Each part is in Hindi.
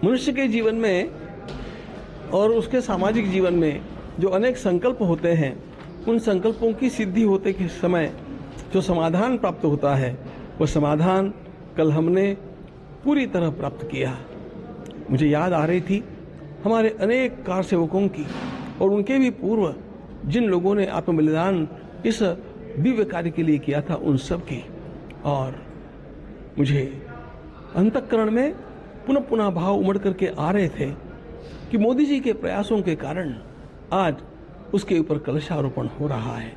मनुष्य के जीवन में और उसके सामाजिक जीवन में जो अनेक संकल्प होते हैं, उन संकल्पों की सिद्धि होते के समय जो समाधान प्राप्त होता है, वह समाधान कल हमने पूरी तरह प्राप्त किया। मुझे याद आ रही थी हमारे अनेक कार सेवकों की और उनके भी पूर्व जिन लोगों ने आत्म बलिदान इस दिव्य कार्य के लिए किया था, उन सब की। और मुझे अंतःकरण में पुनः पुनः भाव उमड़ करके आ रहे थे कि मोदी जी के प्रयासों के कारण आज उसके ऊपर कलशारोपण हो रहा है,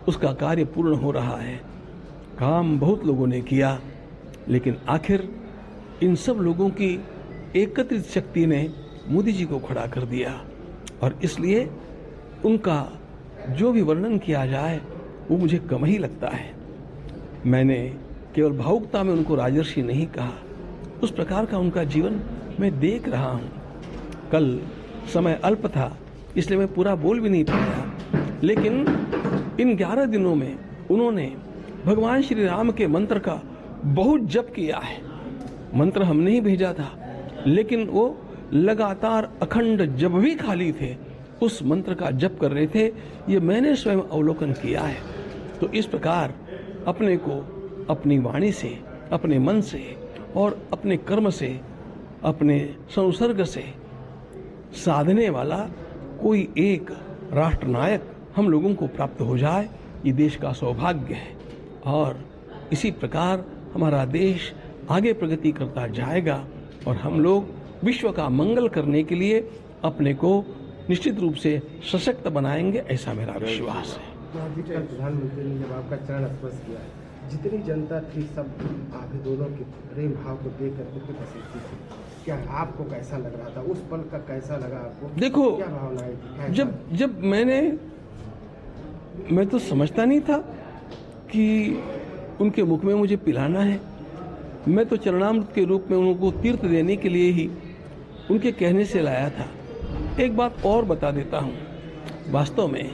उसका कार्य पूर्ण हो रहा है। काम बहुत लोगों ने किया, लेकिन आखिर इन सब लोगों की एकत्रित शक्ति ने मोदी जी को खड़ा कर दिया। और इसलिए उनका जो भी वर्णन किया जाए वो मुझे कम ही लगता है। मैंने केवल भावुकता में उनको राजर्षि नहीं कहा, उस प्रकार का उनका जीवन मैं देख रहा हूँ। कल समय अल्प था, इसलिए मैं पूरा बोल भी नहीं पाया, लेकिन इन 11 दिनों में उन्होंने भगवान श्री राम के मंत्र का बहुत जप किया है। मंत्र हमने ही भेजा था, लेकिन वो लगातार अखंड जब भी खाली थे उस मंत्र का जप कर रहे थे। ये मैंने स्वयं अवलोकन किया है। तो इस प्रकार अपने को अपनी वाणी से, अपने मन से और अपने कर्म से, अपने संसर्ग से साधने वाला कोई एक राष्ट्रनायक हम लोगों को प्राप्त हो जाए, ये देश का सौभाग्य है। और इसी प्रकार हमारा देश आगे प्रगति करता जाएगा और हम लोग विश्व का मंगल करने के लिए अपने को निश्चित रूप से सशक्त बनाएंगे, ऐसा मेरा विश्वास है। प्रधानमंत्री ने जब आपका चरण स्पर्श किया, जितनी जनता थी सब आप दोनों के प्रेम भाव को देख करके पसंद थी। क्या आपको कैसा लग रहा था उस पल का, कैसा लगा आपको? देखो, क्या भावनाएं थी? जब मैं तो समझता नहीं था कि उनके मुख में मुझे पिलाना है। मैं तो चरणामृत के रूप में उनको तीर्थ देने के लिए ही उनके कहने से लाया था। एक बात और बता देता हूँ, वास्तव में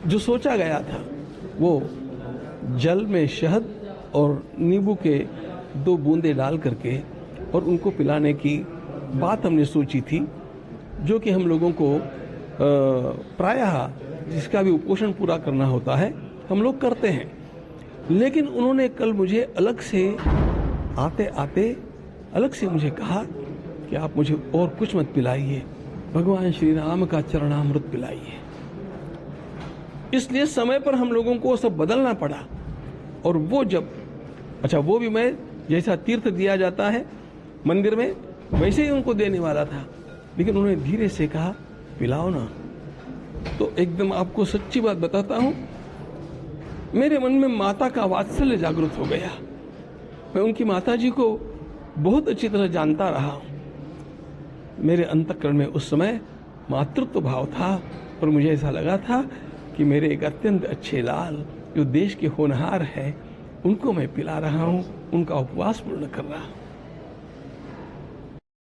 जो सोचा गया था वो जल में शहद और नींबू के 2 बूंदे डाल करके और उनको पिलाने की बात हमने सोची थी, जो कि हम लोगों को प्रायः जिसका भी उपोषण पूरा करना होता है हम लोग करते हैं। लेकिन उन्होंने कल मुझे अलग से आते आते अलग से मुझे कहा कि आप मुझे और कुछ मत पिलाइए, भगवान श्री राम का चरणामृत पिलाइए। इसलिए समय पर हम लोगों को सब बदलना पड़ा। और वो जब वो भी मैं जैसा तीर्थ दिया जाता है मंदिर में वैसे ही उनको देने वाला था, लेकिन उन्होंने धीरे से कहा पिलाओ ना। तो एकदम आपको सच्ची बात बताता हूं, मेरे मन में माता का वात्सल्य जागृत हो गया। मैं उनकी माता जी को बहुत अच्छी तरह जानता रहा हूं। मेरे अंतःकरण में उस समय मातृत्व भाव था और मुझे ऐसा लगा था कि मेरे एक अत्यंत अच्छे लाल जो देश के होनहार हैं, उनको मैं पिला रहा हूं, उनका उपवास पूर्ण कर रहा हूं।